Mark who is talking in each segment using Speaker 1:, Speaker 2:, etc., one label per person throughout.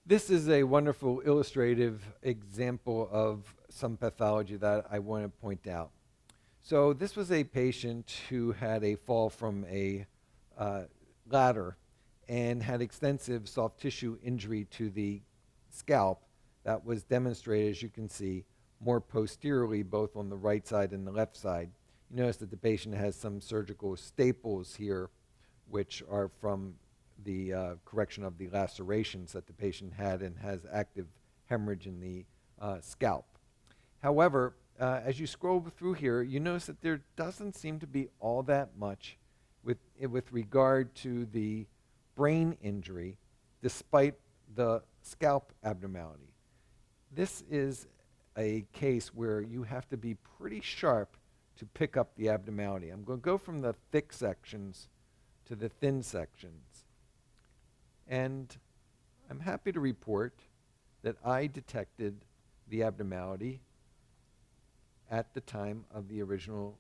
Speaker 1: This is a wonderful illustrative example of some pathology that I want to point out. So this was a patient who had a fall from a uh, ladder and had extensive soft tissue injury to the scalp that was demonstrated, as you can see, more posteriorly, both on the right side and the left side. You notice that the patient has some surgical staples here, which are from the correction of the lacerations that the patient had and has active hemorrhage in the scalp. However, as you scroll through here, you notice that there doesn't seem to be all that much with regard to the brain injury, despite the scalp abnormality. This is a case where you have to be pretty sharp to pick up the abnormality. I'm going to go from the thick sections to the thin sections. And I'm happy to report that I detected the abnormality at the time of the original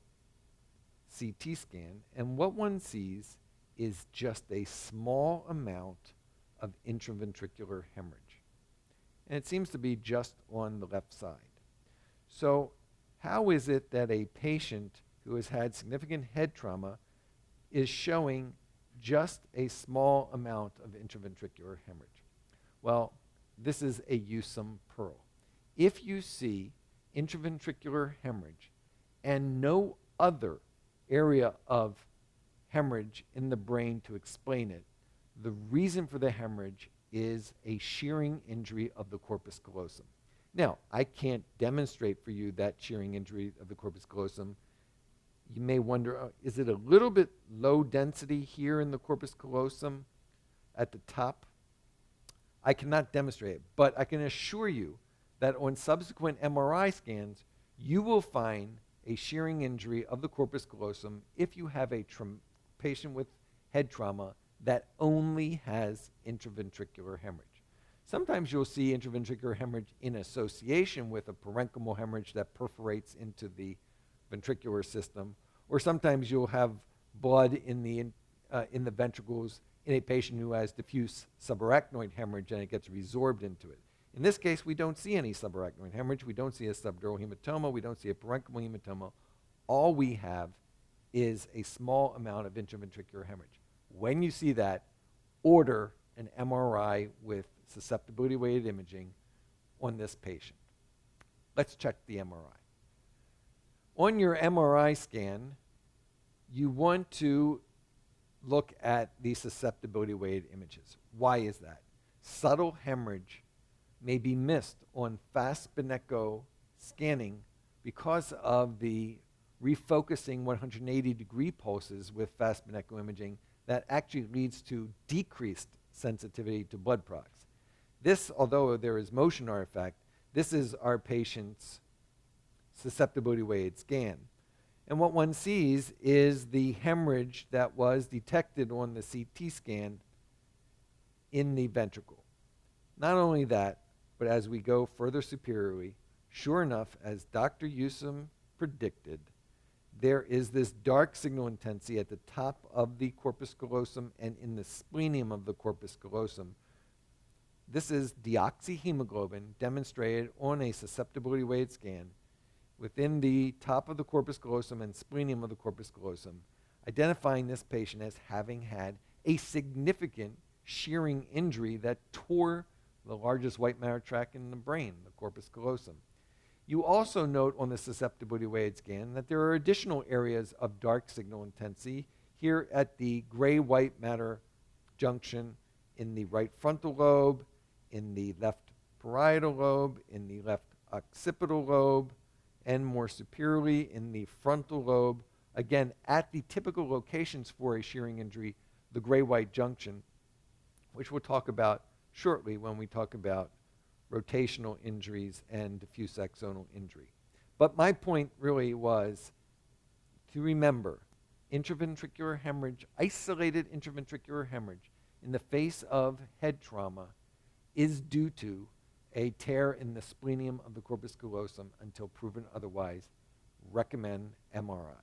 Speaker 1: CT scan. And what one sees is just a small amount of intraventricular hemorrhage. And it seems to be just on the left side. So how is it that a patient who has had significant head trauma is showing just a small amount of intraventricular hemorrhage? Well, this is a Usum pearl. If you see intraventricular hemorrhage and no other area of hemorrhage in the brain to explain it, the reason for the hemorrhage is a shearing injury of the corpus callosum. Now, I can't demonstrate for you that shearing injury of the corpus callosum. You may wonder, is it a little bit low density here in the corpus callosum at the top? I cannot demonstrate it, but I can assure you that on subsequent MRI scans, you will find a shearing injury of the corpus callosum if you have a patient with head trauma that only has intraventricular hemorrhage. Sometimes you'll see intraventricular hemorrhage in association with a parenchymal hemorrhage that perforates into the ventricular system, or sometimes you'll have blood in the ventricles in a patient who has diffuse subarachnoid hemorrhage and it gets resorbed into it. In this case, we don't see any subarachnoid hemorrhage. We don't see a subdural hematoma. We don't see a parenchymal hematoma. All we have is a small amount of intraventricular hemorrhage. When you see that, order an MRI with susceptibility weighted imaging on this patient. Let's check the MRI. On your MRI scan, you want to look at the susceptibility weighted images. Why is that? Subtle hemorrhage may be missed on fast Spinecco scanning because of the refocusing 180-degree pulses with fast Spinecco imaging that actually leads to decreased sensitivity to blood products. This, although there is motion artifact, this is our patient's susceptibility weighted scan. And what one sees is the hemorrhage that was detected on the CT scan in the ventricle. Not only that, but as we go further superiorly, sure enough, as Dr. Usum predicted, there is this dark signal intensity at the top of the corpus callosum and in the splenium of the corpus callosum. This is deoxyhemoglobin demonstrated on a susceptibility weighted scan within the top of the corpus callosum and splenium of the corpus callosum, identifying this patient as having had a significant shearing injury that tore the largest white matter tract in the brain, the corpus callosum. You also note on the susceptibility weighted scan that there are additional areas of dark signal intensity here at the gray-white matter junction in the right frontal lobe, in the left parietal lobe, in the left occipital lobe, and more superiorly in the frontal lobe, again at the typical locations for a shearing injury, the gray-white junction, which we'll talk about shortly when we talk about rotational injuries and diffuse axonal injury. But my point really was to remember intraventricular hemorrhage, isolated intraventricular hemorrhage in the face of head trauma is due to a tear in the splenium of the corpus callosum until proven otherwise. Recommend MRI.